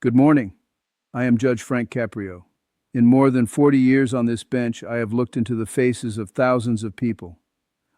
Good morning. I am Judge Frank Caprio. In more than 40 years on this bench, I have looked into the faces of thousands of people.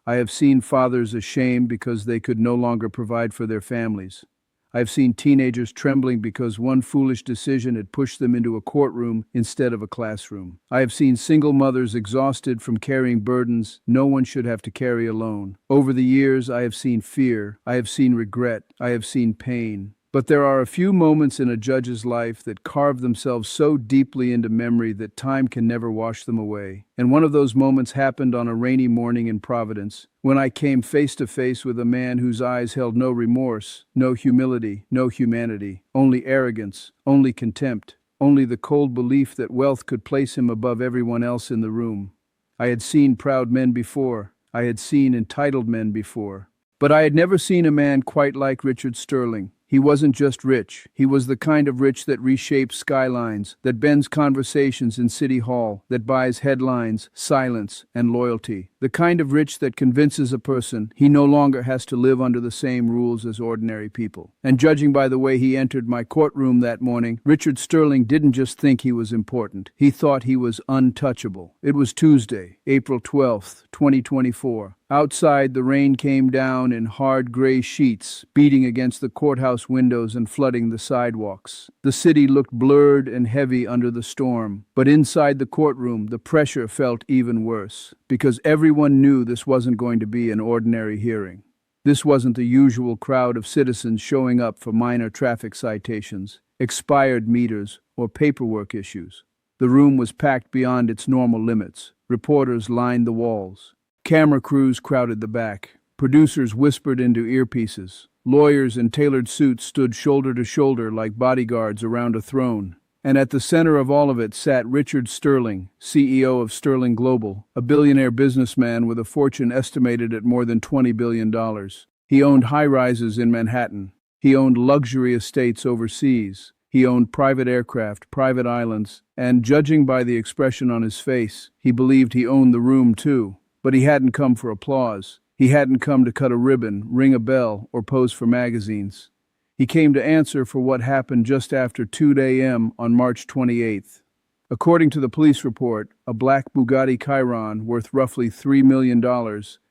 I have seen fathers ashamed because they could no longer provide for their families. I have seen teenagers trembling because one foolish decision had pushed them into a courtroom instead of a classroom. I have seen single mothers exhausted from carrying burdens no one should have to carry alone. Over the years, I have seen fear, I have seen regret, I have seen pain. But there are a few moments in a judge's life that carve themselves so deeply into memory that time can never wash them away. And one of those moments happened on a rainy morning in Providence, when I came face to face with a man whose eyes held no remorse, no humility, no humanity, only arrogance, only contempt, only the cold belief that wealth could place him above everyone else in the room. I had seen proud men before. I had seen entitled men before. But I had never seen a man quite like Richard Sterling. He wasn't just rich. He was the kind of rich that reshapes skylines, that bends conversations in City Hall, that buys headlines, silence, and loyalty. The kind of rich that convinces a person he no longer has to live under the same rules as ordinary people. And judging by the way he entered my courtroom that morning, Richard Sterling didn't just think he was important. He thought he was untouchable. It was Tuesday, April 12th, 2024. Outside, the rain came down in hard gray sheets, beating against the courthouse windows and flooding the sidewalks. The city looked blurred and heavy under the storm, but inside the courtroom, the pressure felt even worse, because everyone knew this wasn't going to be an ordinary hearing. This wasn't the usual crowd of citizens showing up for minor traffic citations, expired meters, or paperwork issues. The room was packed beyond its normal limits. Reporters lined the walls. Camera crews crowded the back. Producers whispered into earpieces. Lawyers in tailored suits stood shoulder to shoulder like bodyguards around a throne. And at the center of all of it sat Richard Sterling, CEO of Sterling Global, a billionaire businessman with a fortune estimated at more than $20 billion. He owned high-rises in Manhattan. He owned luxury estates overseas. He owned private aircraft, private islands, and judging by the expression on his face, he believed he owned the room too. But he hadn't come for applause. He hadn't come to cut a ribbon, ring a bell, or pose for magazines. He came to answer for what happened just after 2 a.m. on March 28th. According to the police report, a black Bugatti Chiron worth roughly $3 million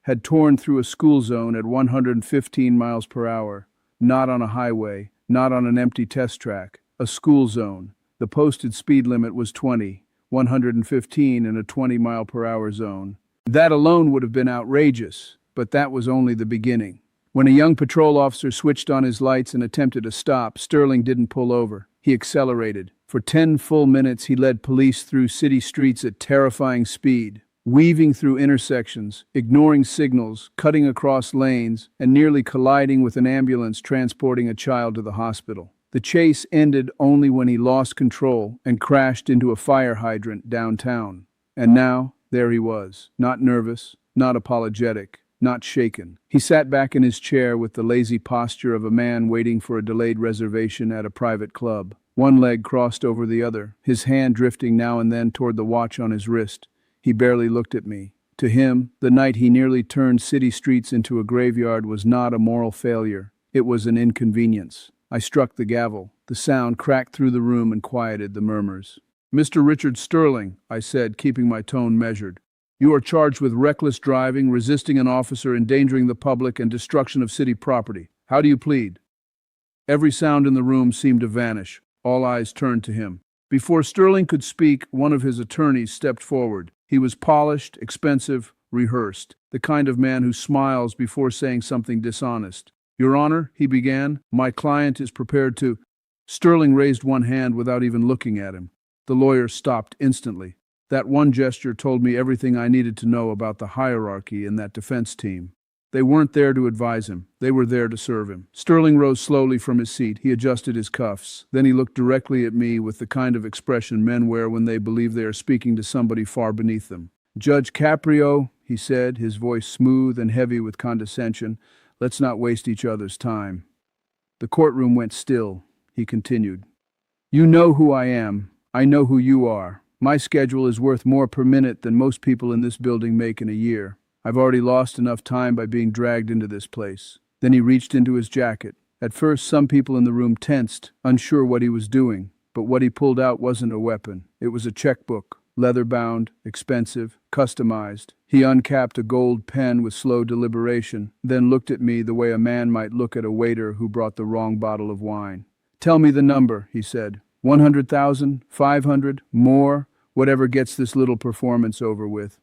had torn through a school zone at 115 miles per hour. Not on a highway, not on an empty test track. A school zone. The posted speed limit was 20, 115 in a 20-mile-per-hour zone. That alone would have been outrageous, but that was only the beginning. When a young patrol officer switched on his lights and attempted to stop, Sterling didn't pull over. He accelerated. For 10 full minutes, he led police through city streets at terrifying speed, weaving through intersections, ignoring signals, cutting across lanes, and nearly colliding with an ambulance transporting a child to the hospital. The chase ended only when he lost control and crashed into a fire hydrant downtown. And now, there he was, not nervous, not apologetic, not shaken. He sat back in his chair with the lazy posture of a man waiting for a delayed reservation at a private club. One leg crossed over the other, his hand drifting now and then toward the watch on his wrist. He barely looked at me. To him, the night he nearly turned city streets into a graveyard was not a moral failure. It was an inconvenience. I struck the gavel. The sound cracked through the room and quieted the murmurs. "Mr. Richard Sterling," I said, keeping my tone measured, "you are charged with reckless driving, resisting an officer, endangering the public, and destruction of city property. How do you plead?" Every sound in the room seemed to vanish. All eyes turned to him. Before Sterling could speak, one of his attorneys stepped forward. He was polished, expensive, rehearsed, the kind of man who smiles before saying something dishonest. "Your Honor," he began, "my client is prepared to—" Sterling raised one hand without even looking at him. The lawyer stopped instantly. That one gesture told me everything I needed to know about the hierarchy in that defense team. They weren't there to advise him. They were there to serve him. Sterling rose slowly from his seat. He adjusted his cuffs. Then he looked directly at me with the kind of expression men wear when they believe they are speaking to somebody far beneath them. "Judge Caprio," he said, his voice smooth and heavy with condescension, "let's not waste each other's time." The courtroom went still. He continued. "You know who I am. I know who you are. My schedule is worth more per minute than most people in this building make in a year. I've already lost enough time by being dragged into this place." Then he reached into his jacket At first, some people in the room tensed, unsure what he was doing, but what he pulled out wasn't a weapon. It was a checkbook, leather-bound, expensive, customized. He uncapped a gold pen with slow deliberation, then looked at me the way a man might look at a waiter who brought the wrong bottle of wine. "Tell me the number," he said. 100,000, 500, more, whatever gets this little performance over with.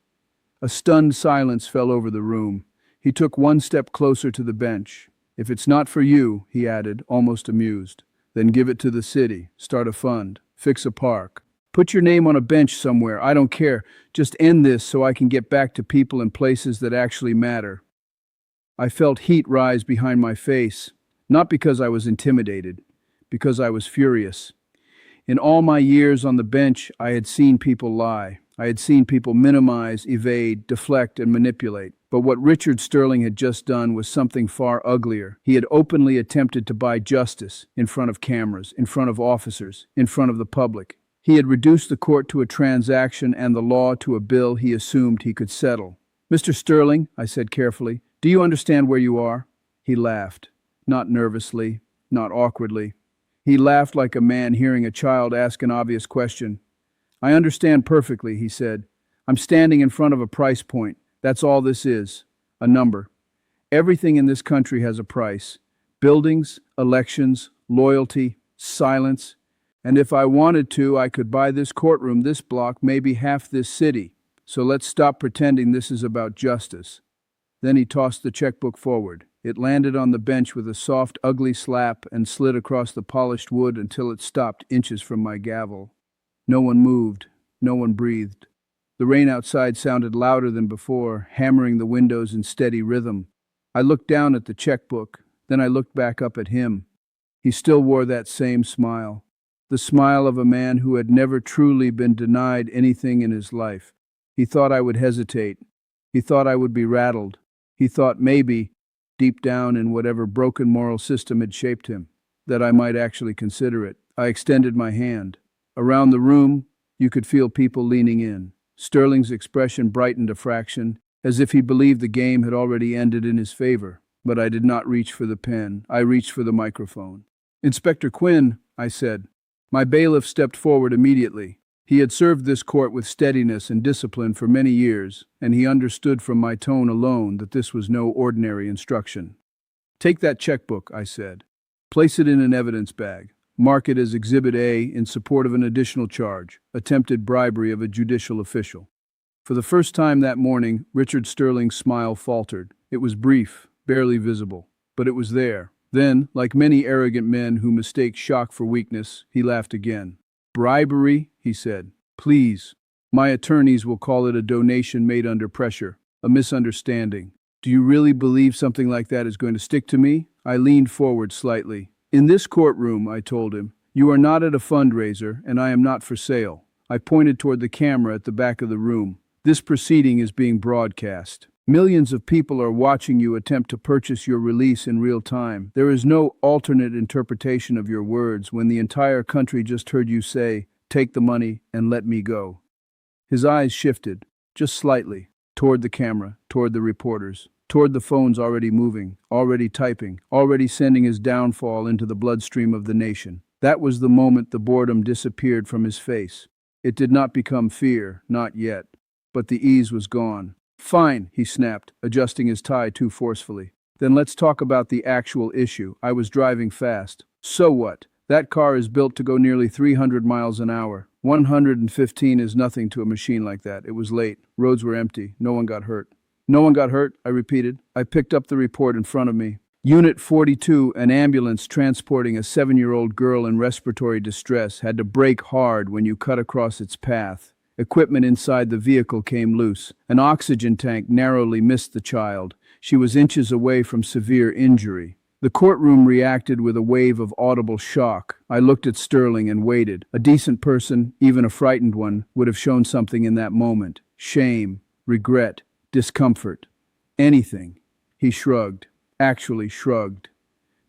A stunned silence fell over the room. He took one step closer to the bench. "If it's not for you," he added, almost amused, "then give it to the city, start a fund, fix a park. Put your name on a bench somewhere, I don't care. Just end this so I can get back to people and places that actually matter." I felt heat rise behind my face, not because I was intimidated, because I was furious. In all my years on the bench, I had seen people lie. I had seen people minimize, evade, deflect, and manipulate. But what Richard Sterling had just done was something far uglier. He had openly attempted to buy justice in front of cameras, in front of officers, in front of the public. He had reduced the court to a transaction and the law to a bill he assumed he could settle. "Mr. Sterling," I said carefully, "do you understand where you are?" He laughed, not nervously, not awkwardly. He laughed like a man hearing a child ask an obvious question. "I understand perfectly," he said. "I'm standing in front of a price point. That's all this is. A number. Everything in this country has a price. Buildings, elections, loyalty, silence. And if I wanted to, I could buy this courtroom, this block, maybe half this city. So let's stop pretending this is about justice." Then he tossed the checkbook forward. It landed on the bench with a soft, ugly slap and slid across the polished wood until it stopped inches from my gavel. No one moved. No one breathed. The rain outside sounded louder than before, hammering the windows in steady rhythm. I looked down at the checkbook, then I looked back up at him. He still wore that same smile, the smile of a man who had never truly been denied anything in his life. He thought I would hesitate. He thought I would be rattled. He thought maybe, deep down in whatever broken moral system had shaped him, that I might actually consider it. I extended my hand. Around the room, you could feel people leaning in. Sterling's expression brightened a fraction, as if he believed the game had already ended in his favor. But I did not reach for the pen. I reached for the microphone. "Inspector Quinn," I said. My bailiff stepped forward immediately. He had served this court with steadiness and discipline for many years, and he understood from my tone alone that this was no ordinary instruction. "Take that checkbook," I said. "Place it in an evidence bag. Mark it as Exhibit A in support of an additional charge, attempted bribery of a judicial official." For the first time that morning, Richard Sterling's smile faltered. It was brief, barely visible, but it was there. Then, like many arrogant men who mistake shock for weakness, he laughed again. "Bribery," he said. "Please. My attorneys will call it a donation made under pressure, a misunderstanding. Do you really believe something like that is going to stick to me?" I leaned forward slightly. "In this courtroom," I told him, "you are not at a fundraiser, and I am not for sale." I pointed toward the camera at the back of the room. "This proceeding is being broadcast. Millions of people are watching you attempt to purchase your release in real time. There is no alternate interpretation of your words when the entire country just heard you say, 'Take the money and let me go.'" His eyes shifted, just slightly, toward the camera, toward the reporters, toward the phones already moving, already typing, already sending his downfall into the bloodstream of the nation. That was the moment the boredom disappeared from his face. It did not become fear, not yet. But the ease was gone. "Fine," he snapped, adjusting his tie too forcefully. "Then let's talk about the actual issue." I was driving fast. "So what? That car is built to go nearly 300 miles an hour. 115 is nothing to a machine like that. It was late. Roads were empty. No one got hurt." "No one got hurt," I repeated. I picked up the report in front of me. Unit 42, an ambulance transporting a 7-year-old girl in respiratory distress, had to brake hard when you cut across its path. Equipment inside the vehicle came loose. An oxygen tank narrowly missed the child. She was inches away from severe injury. The courtroom reacted with a wave of audible shock. I looked at Sterling and waited. A decent person, even a frightened one, would have shown something in that moment. Shame, regret, discomfort. Anything. He shrugged. Actually shrugged.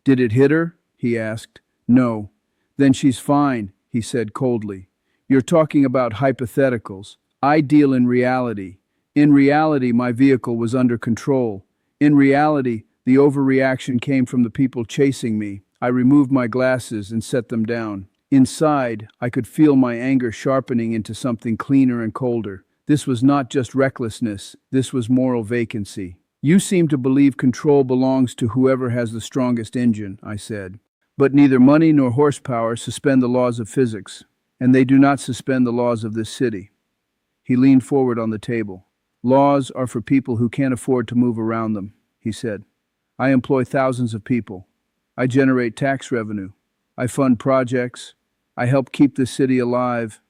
"Did it hit her?" he asked. "No." "Then she's fine," he said coldly. "You're talking about hypotheticals. I deal in reality. In reality, my vehicle was under control. In reality, the overreaction came from the people chasing me. I removed my glasses and set them down. Inside, I could feel my anger sharpening into something cleaner and colder. This was not just recklessness, this was moral vacancy. You seem to believe control belongs to whoever has the strongest engine, I said. But neither money nor horsepower suspend the laws of physics, and they do not suspend the laws of this city. He leaned forward on the table. Laws are for people who can't afford to move around them, he said. I employ thousands of people. I generate tax revenue. I fund projects. I help keep this city alive.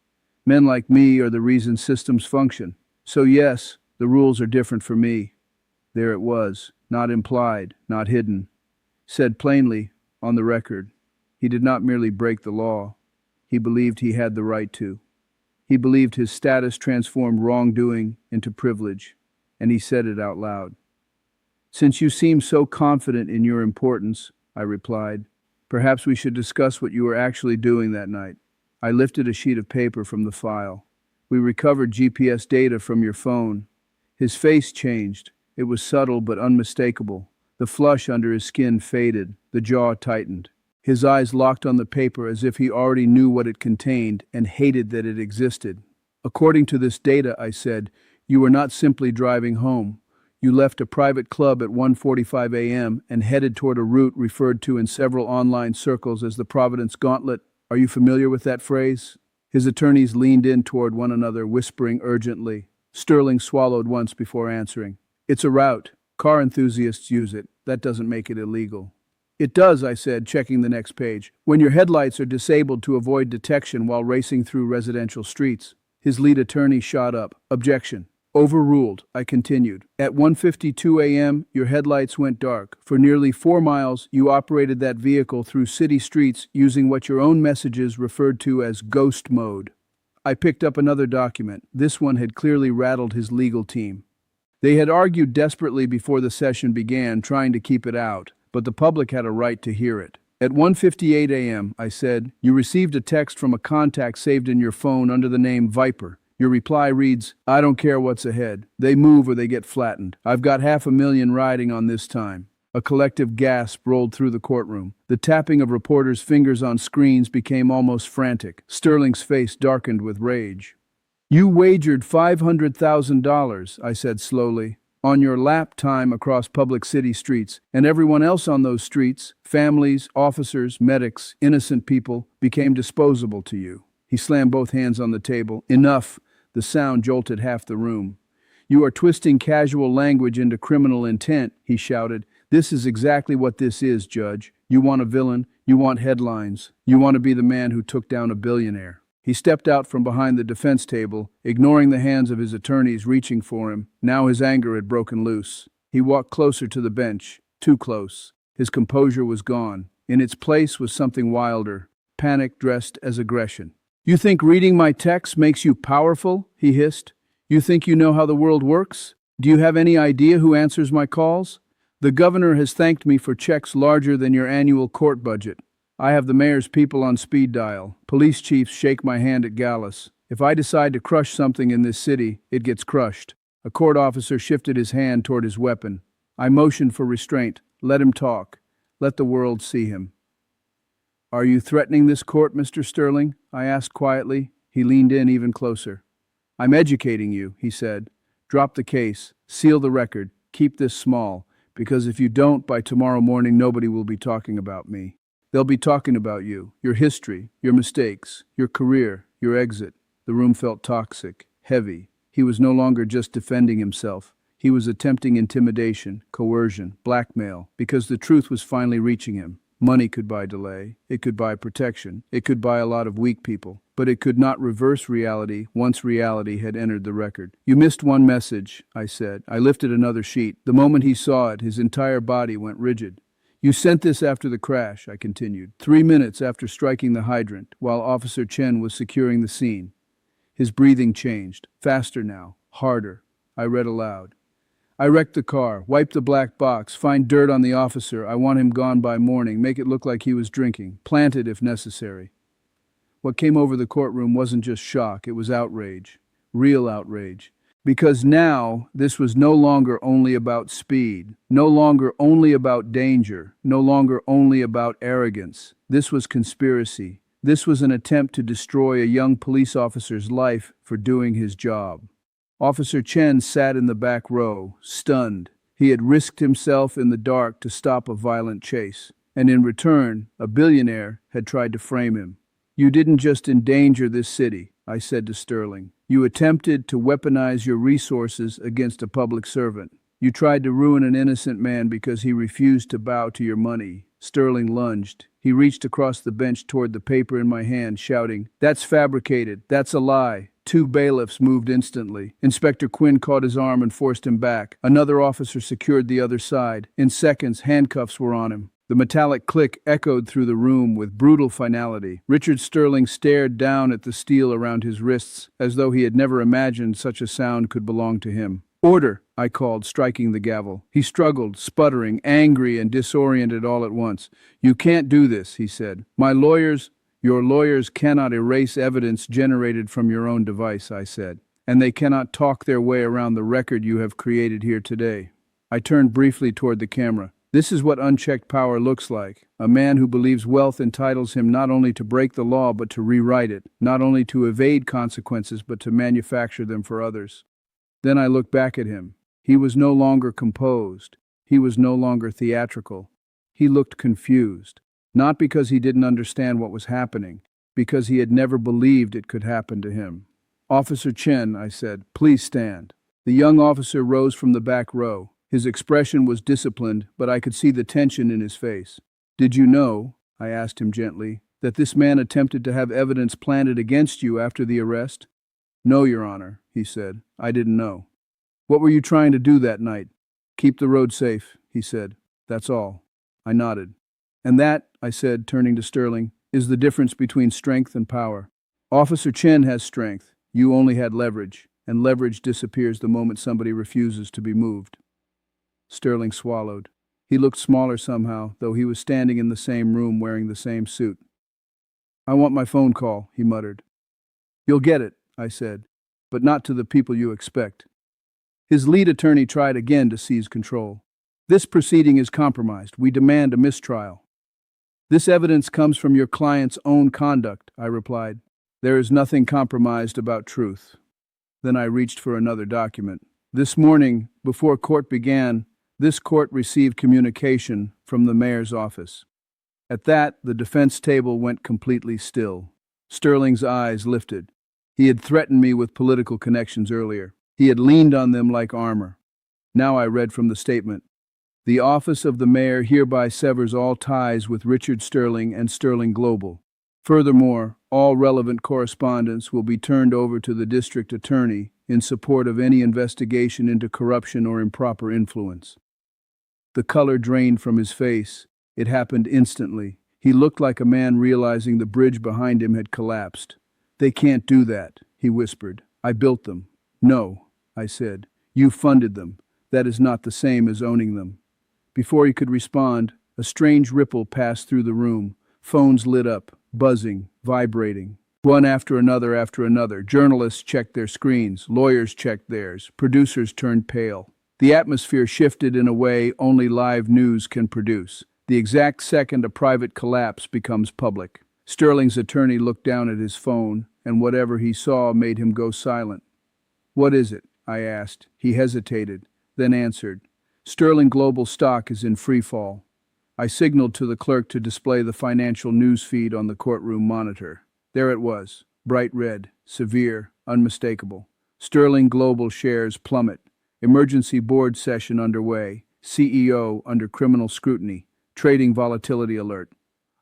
Men like me are the reason systems function. So yes, the rules are different for me. There it was, not implied, not hidden. Said plainly, on the record. He did not merely break the law. He believed he had the right to. He believed his status transformed wrongdoing into privilege, and he said it out loud. Since you seem so confident in your importance, I replied, perhaps we should discuss what you were actually doing that night. I lifted a sheet of paper from the file. We recovered GPS data from your phone. His face changed. It was subtle but unmistakable. The flush under his skin faded. The jaw tightened. His eyes locked on the paper as if he already knew what it contained and hated that it existed. According to this data, I said, you were not simply driving home. You left a private club at 1:45 a.m. and headed toward a route referred to in several online circles as the Providence Gauntlet. Are you familiar with that phrase? His attorneys leaned in toward one another, whispering urgently. Sterling swallowed once before answering. It's a route. Car enthusiasts use it. That doesn't make it illegal. It does, I said, checking the next page. When your headlights are disabled to avoid detection while racing through residential streets. His lead attorney shot up. Objection. Overruled, I continued. At 1:52 a.m., your headlights went dark. For nearly 4 miles, you operated that vehicle through city streets using what your own messages referred to as ghost mode. I picked up another document. This one had clearly rattled his legal team. They had argued desperately before the session began, trying to keep it out, but the public had a right to hear it. At 1:58 a.m., I said, you received a text from a contact saved in your phone under the name Viper. Your reply reads, I don't care what's ahead. They move or they get flattened. I've got 500,000 riding on this time. A collective gasp rolled through the courtroom. The tapping of reporters' fingers on screens became almost frantic. Sterling's face darkened with rage. You wagered $500,000, I said slowly, on your lap time across public city streets, and everyone else on those streets, families, officers, medics, innocent people, became disposable to you. He slammed both hands on the table. Enough. The sound jolted half the room. You are twisting casual language into criminal intent, he shouted. This is exactly what this is, Judge. You want a villain. You want headlines. You want to be the man who took down a billionaire. He stepped out from behind the defense table, ignoring the hands of his attorneys reaching for him. Now his anger had broken loose. He walked closer to the bench, too close. His composure was gone. In its place was something wilder, panic dressed as aggression. You think reading my text makes you powerful? He hissed. You think you know how the world works? Do you have any idea who answers my calls? The governor has thanked me for checks larger than your annual court budget. I have the mayor's people on speed dial. Police chiefs shake my hand at Gallus. If I decide to crush something in this city, it gets crushed. A court officer shifted his hand toward his weapon. I motioned for restraint. Let him talk. Let the world see him. Are you threatening this court, Mr. Sterling? I asked quietly. He leaned in even closer. I'm educating you, he said. Drop the case. Seal the record. Keep this small. Because if you don't, by tomorrow morning, nobody will be talking about me. They'll be talking about you, your history, your mistakes, your career, your exit. The room felt toxic, heavy. He was no longer just defending himself. He was attempting intimidation, coercion, blackmail, because the truth was finally reaching him. Money could buy delay. It could buy protection. It could buy a lot of weak people. But it could not reverse reality once reality had entered the record. You missed one message, I said. I lifted another sheet. The moment he saw it, his entire body went rigid. You sent this after the crash, I continued, 3 minutes after striking the hydrant, while Officer Chen was securing the scene. His breathing changed, faster now, harder. I read aloud. I wrecked the car, wiped the black box, find dirt on the officer, I want him gone by morning, make it look like he was drinking, plant it if necessary. What came over the courtroom wasn't just shock, it was outrage. Real outrage. Because now, this was no longer only about speed, no longer only about danger, no longer only about arrogance. This was conspiracy. This was an attempt to destroy a young police officer's life for doing his job. Officer Chen sat in the back row, stunned. He had risked himself in the dark to stop a violent chase, and in return, a billionaire had tried to frame him. "You didn't just endanger this city," I said to Sterling. "You attempted to weaponize your resources against a public servant. You tried to ruin an innocent man because he refused to bow to your money." Sterling lunged. He reached across the bench toward the paper in my hand, shouting, "That's fabricated. That's a lie." Two bailiffs moved instantly. Inspector Quinn caught his arm and forced him back. Another officer secured the other side. In seconds, handcuffs were on him. The metallic click echoed through the room with brutal finality. Richard Sterling stared down at the steel around his wrists, as though he had never imagined such a sound could belong to him. "Order," I called, striking the gavel. He struggled, sputtering, angry and disoriented all at once. "You can't do this," he said. Your lawyers cannot erase evidence generated from your own device," I said. "And they cannot talk their way around the record you have created here today." I turned briefly toward the camera. "This is what unchecked power looks like. A man who believes wealth entitles him not only to break the law but to rewrite it, not only to evade consequences but to manufacture them for others." Then I looked back at him. He was no longer composed. He was no longer theatrical. He looked confused. Not because he didn't understand what was happening, because he had never believed it could happen to him. "Officer Chen," I said, "please stand." The young officer rose from the back row. His expression was disciplined, but I could see the tension in his face. "Did you know," I asked him gently, "that this man attempted to have evidence planted against you after the arrest?" "No, Your Honor," he said. "I didn't know." "What were you trying to do that night?" "Keep the road safe," he said. "That's all." I nodded. "And that," I said, turning to Sterling, "is the difference between strength and power. Officer Chen has strength. You only had leverage, and leverage disappears the moment somebody refuses to be moved." Sterling swallowed. He looked smaller somehow, though he was standing in the same room wearing the same suit. "I want my phone call," he muttered. "You'll get it," I said, "but not to the people you expect." His lead attorney tried again to seize control. "This proceeding is compromised. We demand a mistrial." "This evidence comes from your client's own conduct," I replied. "There is nothing compromised about truth." Then I reached for another document. "This morning, before court began, this court received communication from the mayor's office." At that, the defense table went completely still. Sterling's eyes lifted. He had threatened me with political connections earlier. He had leaned on them like armor. Now I read from the statement. "The office of the mayor hereby severs all ties with Richard Sterling and Sterling Global. Furthermore, all relevant correspondence will be turned over to the district attorney in support of any investigation into corruption or improper influence." The color drained from his face. It happened instantly. He looked like a man realizing the bridge behind him had collapsed. "They can't do that," he whispered. "I built them." "No," I said. "You funded them. That is not the same as owning them." Before he could respond, a strange ripple passed through the room. Phones lit up, buzzing, vibrating. One after another, journalists checked their screens, lawyers checked theirs, producers turned pale. The atmosphere shifted in a way only live news can produce. The exact second a private collapse becomes public. Sterling's attorney looked down at his phone, and whatever he saw made him go silent. "What is it?" I asked. He hesitated, then answered. "Sterling Global stock is in free fall." I signaled to the clerk to display the financial news feed on the courtroom monitor. There it was, bright red, severe, unmistakable. Sterling Global shares plummet. Emergency board session underway. CEO under criminal scrutiny. Trading volatility alert.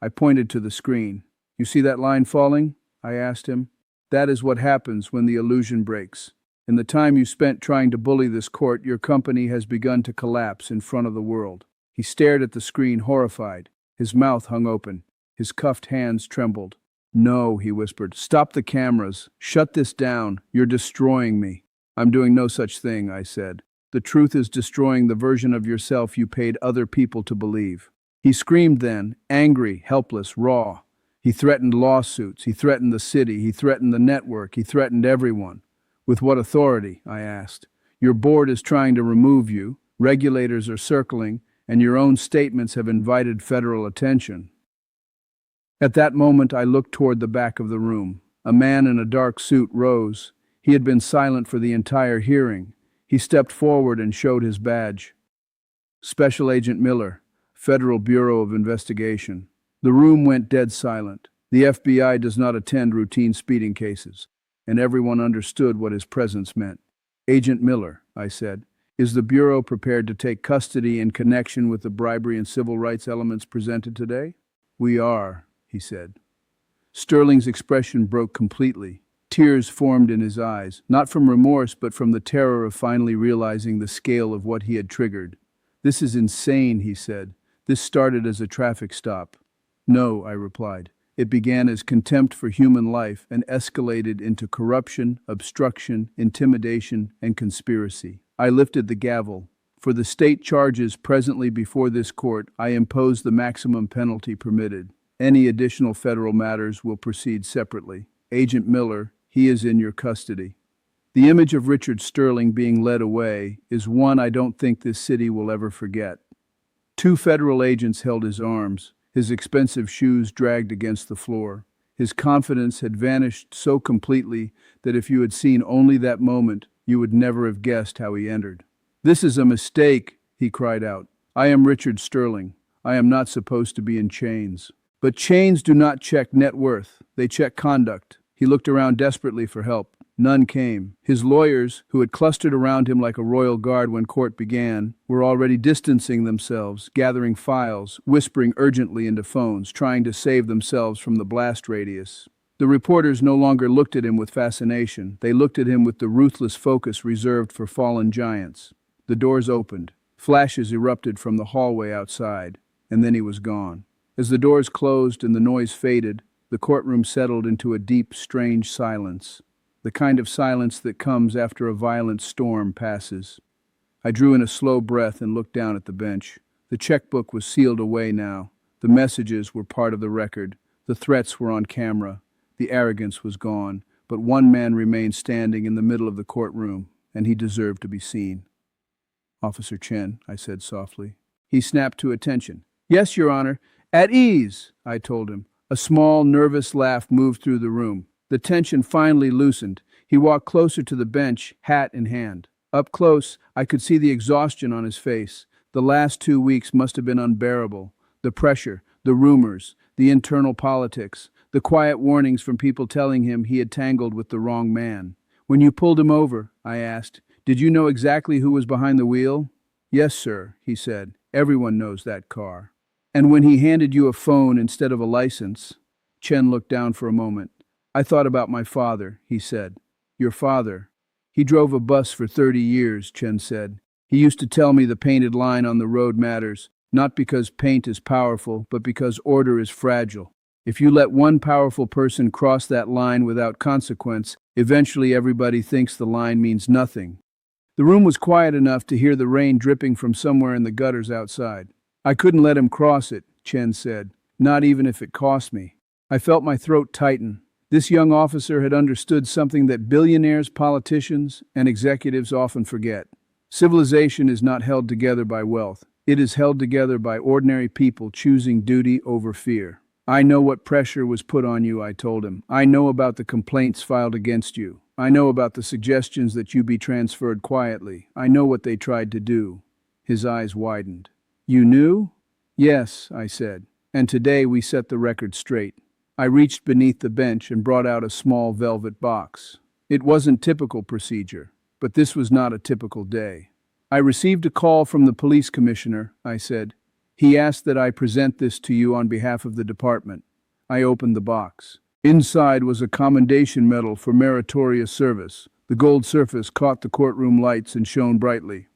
I pointed to the screen. "You see that line falling?" I asked him. "That is what happens when the illusion breaks. In the time you spent trying to bully this court, your company has begun to collapse in front of the world." He stared at the screen, horrified. His mouth hung open. His cuffed hands trembled. "No," he whispered. "Stop the cameras. Shut this down. You're destroying me." "I'm doing no such thing," I said. "The truth is destroying the version of yourself you paid other people to believe." He screamed then, angry, helpless, raw. He threatened lawsuits. He threatened the city. He threatened the network. He threatened everyone. With what authority? I asked. Your board is trying to remove you, regulators are circling, and your own statements have invited federal attention. At that moment, I looked toward the back of the room. A man in a dark suit rose. He had been silent for the entire hearing. He stepped forward and showed his badge. Special Agent Miller, Federal Bureau of Investigation. The room went dead silent. The FBI does not attend routine speeding cases, and everyone understood what his presence meant. Agent Miller, I said, is the Bureau prepared to take custody in connection with the bribery and civil rights elements presented today? We are, he said. Sterling's expression broke completely. Tears formed in his eyes, not from remorse but from the terror of finally realizing the scale of what he had triggered. This is insane, he said. This started as a traffic stop. No, I replied. It began as contempt for human life and escalated into corruption, obstruction, intimidation, and conspiracy. I lifted the gavel. For the state charges presently before this court, I impose the maximum penalty permitted. Any additional federal matters will proceed separately. Agent Miller, he is in your custody. The image of Richard Sterling being led away is one I don't think this city will ever forget. 2 federal agents held his arms. His expensive shoes dragged against the floor. His confidence had vanished so completely that if you had seen only that moment, you would never have guessed how he entered. "This is a mistake," he cried out. "I am Richard Sterling. I am not supposed to be in chains." But chains do not check net worth. They check conduct. He looked around desperately for help. None came. His lawyers, who had clustered around him like a royal guard when court began, were already distancing themselves, gathering files, whispering urgently into phones, trying to save themselves from the blast radius. The reporters no longer looked at him with fascination. They looked at him with the ruthless focus reserved for fallen giants. The doors opened. Flashes erupted from the hallway outside, and then he was gone. As the doors closed and the noise faded, the courtroom settled into a deep, strange silence. The kind of silence that comes after a violent storm passes. I drew in a slow breath and looked down at the bench. The checkbook was sealed away now. The messages were part of the record. The threats were on camera. The arrogance was gone. But one man remained standing in the middle of the courtroom, and he deserved to be seen. "Officer Chen," I said softly. He snapped to attention. "Yes, Your Honor." "At ease," I told him. A small, nervous laugh moved through the room. The tension finally loosened. He walked closer to the bench, hat in hand. Up close, I could see the exhaustion on his face. The last 2 weeks must have been unbearable. The pressure, the rumors, the internal politics, the quiet warnings from people telling him he had tangled with the wrong man. "When you pulled him over," I asked, "did you know exactly who was behind the wheel?" "Yes, sir," he said. "Everyone knows that car." "And when he handed you a phone instead of a license?" Chen looked down for a moment. "I thought about my father," he said. "Your father?" "He drove a bus for 30 years, Chen said. "He used to tell me the painted line on the road matters, not because paint is powerful, but because order is fragile. If you let one powerful person cross that line without consequence, eventually everybody thinks the line means nothing." The room was quiet enough to hear the rain dripping from somewhere in the gutters outside. "I couldn't let him cross it," Chen said, "not even if it cost me." I felt my throat tighten. This young officer had understood something that billionaires, politicians, and executives often forget. Civilization is not held together by wealth. It is held together by ordinary people choosing duty over fear. "I know what pressure was put on you," I told him. "I know about the complaints filed against you. I know about the suggestions that you be transferred quietly. I know what they tried to do." His eyes widened. "You knew?" "Yes," I said. "And today we set the record straight." I reached beneath the bench and brought out a small velvet box. It wasn't typical procedure, but this was not a typical day. "I received a call from the police commissioner," I said. "He asked that I present this to you on behalf of the department." I opened the box. Inside was a commendation medal for meritorious service. The gold surface caught the courtroom lights and shone brightly.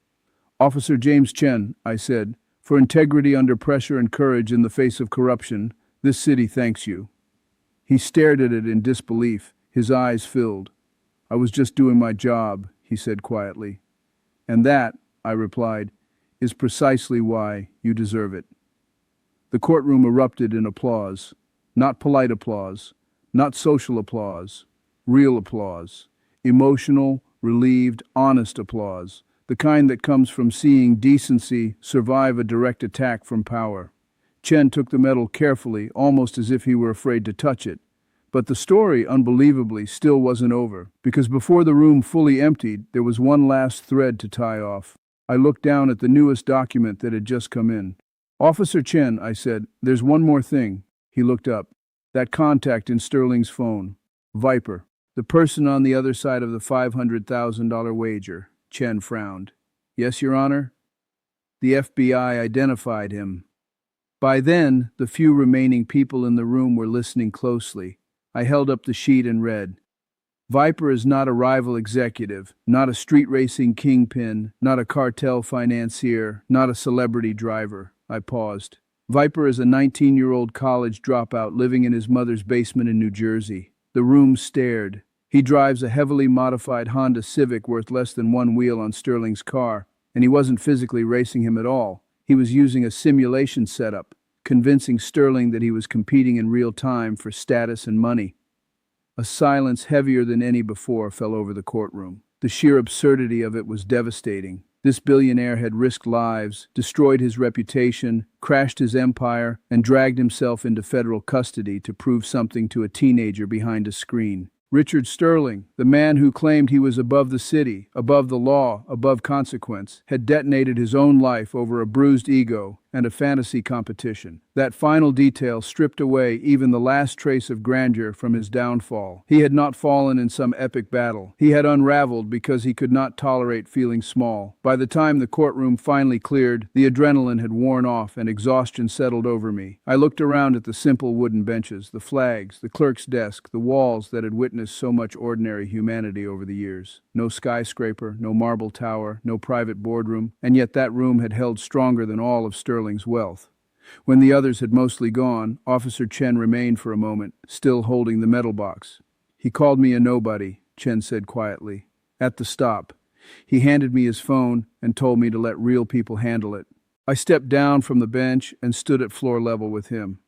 "Officer James Chen," I said, "for integrity under pressure and courage in the face of corruption, this city thanks you." He stared at it in disbelief, his eyes filled. "I was just doing my job," he said quietly. "And that," I replied, "is precisely why you deserve it." The courtroom erupted in applause. Not polite applause, not social applause, real applause. emotional, relieved, honest applause, the kind that comes from seeing decency survive a direct attack from power. Chen took the medal carefully, almost as if he were afraid to touch it. But the story, unbelievably, still wasn't over, because before the room fully emptied, there was one last thread to tie off. I looked down at the newest document that had just come in. "Officer Chen," I said, "there's one more thing." He looked up. That contact in Sterling's phone. Viper. The person on the other side of the $500,000 wager. Chen frowned. "Yes, Your Honor?" The FBI identified him. By then, the few remaining people in the room were listening closely. I held up the sheet and read, "Viper is not a rival executive, not a street racing kingpin, not a cartel financier, not a celebrity driver." I paused. "Viper is a 19-year-old college dropout living in his mother's basement in New Jersey." The room stared. "He drives a heavily modified Honda Civic worth less than one wheel on Sterling's car, and he wasn't physically racing him at all. He was using a simulation setup, convincing Sterling that he was competing in real time for status and money." A silence heavier than any before fell over the courtroom. The sheer absurdity of it was devastating. This billionaire had risked lives, destroyed his reputation, crashed his empire, and dragged himself into federal custody to prove something to a teenager behind a screen. Richard Sterling, the man who claimed he was above the city, above the law, above consequence, had detonated his own life over a bruised ego and a fantasy competition. That final detail stripped away even the last trace of grandeur from his downfall. He had not fallen in some epic battle. He had unraveled because he could not tolerate feeling small. By the time the courtroom finally cleared, the adrenaline had worn off and exhaustion settled over me. I looked around at the simple wooden benches, the flags, the clerk's desk, the walls that had witnessed so much ordinary humanity over the years. No skyscraper, no marble tower, no private boardroom, and yet that room had held stronger than all of Sterling's wealth. When the others had mostly gone, Officer Chen remained for a moment, still holding the metal box. "He called me a nobody," Chen said quietly. "At the stop. He handed me his phone and told me to let real people handle it." I stepped down from the bench and stood at floor level with him.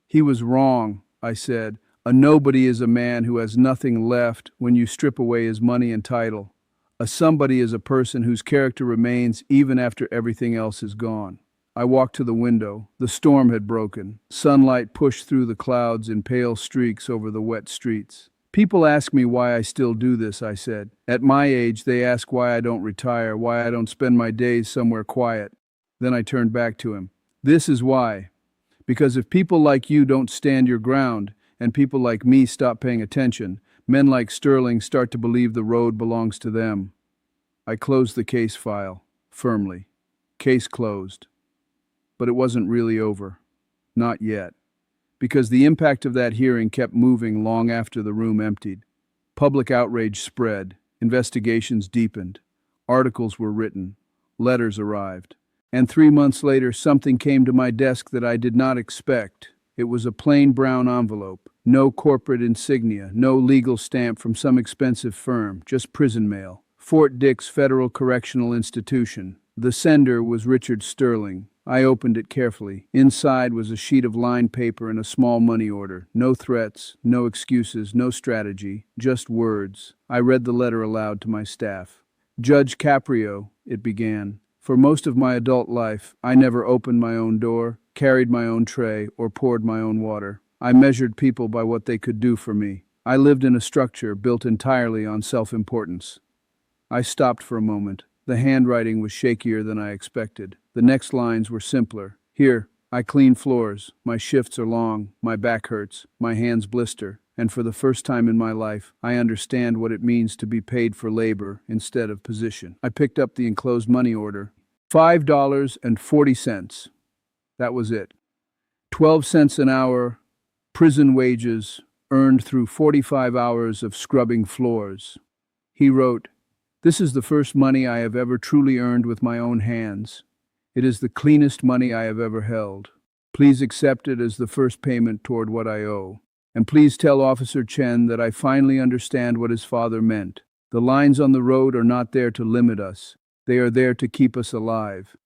"He was wrong," I said. "A nobody is a man who has nothing left when you strip away his money and title. A somebody is a person whose character remains even after everything else is gone." I walked to the window. The storm had broken. Sunlight pushed through the clouds in pale streaks over the wet streets. "People ask me why I still do this," I said. "At my age, they ask why I don't retire, why I don't spend my days somewhere quiet." Then I turned back to him. "This is why. Because if people like you don't stand your ground, and people like me stop paying attention, men like Sterling start to believe the road belongs to them." I closed the case file, firmly. Case closed. But it wasn't really over. Not yet. Because the impact of that hearing kept moving long after the room emptied. Public outrage spread, investigations deepened, articles were written, letters arrived. And 3 months later, something came to my desk that I did not expect. It was a plain brown envelope, no corporate insignia, no legal stamp from some expensive firm, just prison mail. Fort Dix Federal Correctional Institution. The sender was Richard Sterling. I opened it carefully. Inside was a sheet of lined paper and a small money order. No threats, no excuses, no strategy, just words. I read the letter aloud to my staff. "Judge Caprio," it began. "For most of my adult life, I never opened my own door, carried my own tray, or poured my own water. I measured people by what they could do for me. I lived in a structure built entirely on self-importance." I stopped for a moment. The handwriting was shakier than I expected. The next lines were simpler. "Here, I clean floors. My shifts are long. My back hurts. My hands blister. And for the first time in my life, I understand what it means to be paid for labor instead of position." I picked up the enclosed money order. $5.40. That was it. 12 cents an hour, prison wages, earned through 45 hours of scrubbing floors. He wrote, "This is the first money I have ever truly earned with my own hands. It is the cleanest money I have ever held. Please accept it as the first payment toward what I owe. And please tell Officer Chen that I finally understand what his father meant. The lines on the road are not there to limit us. They are there to keep us alive."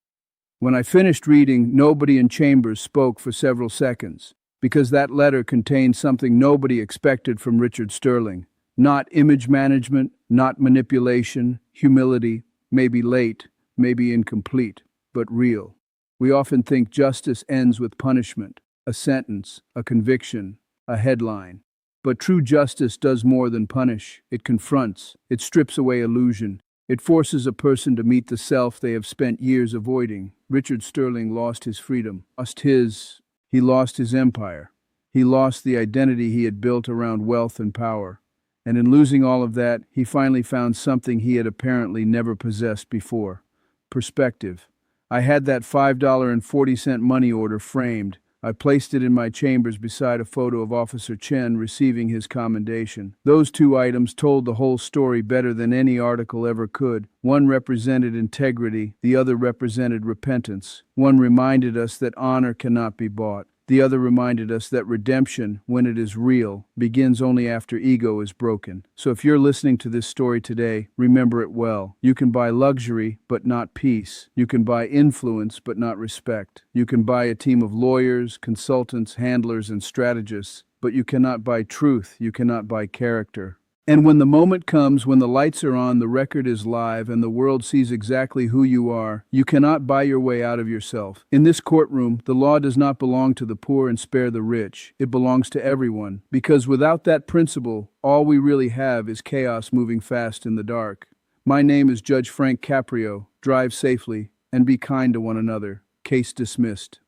When I finished reading, nobody in chambers spoke for several seconds, because that letter contained something nobody expected from Richard Sterling. Not image management, not manipulation, humility, maybe late, maybe incomplete, but real. We often think justice ends with punishment, a sentence, a conviction, a headline. But true justice does more than punish. It confronts, it strips away illusion, it forces a person to meet the self they have spent years avoiding. Richard Sterling lost his freedom, he lost his empire. He lost the identity he had built around wealth and power. And in losing all of that, he finally found something he had apparently never possessed before: perspective. I had that $5.40 money order framed. I placed it in my chambers beside a photo of Officer Chen receiving his commendation. Those two items told the whole story better than any article ever could. One represented integrity, the other represented repentance. One reminded us that honor cannot be bought. The other reminded us that redemption, when it is real, begins only after ego is broken. So if you're listening to this story today, remember it well. You can buy luxury, but not peace. You can buy influence, but not respect. You can buy a team of lawyers, consultants, handlers, and strategists, but you cannot buy truth. You cannot buy character. And when the moment comes, when the lights are on, the record is live, and the world sees exactly who you are, you cannot buy your way out of yourself. In this courtroom, the law does not belong to the poor and spare the rich. It belongs to everyone. Because without that principle, all we really have is chaos moving fast in the dark. My name is Judge Frank Caprio. Drive safely and be kind to one another. Case dismissed.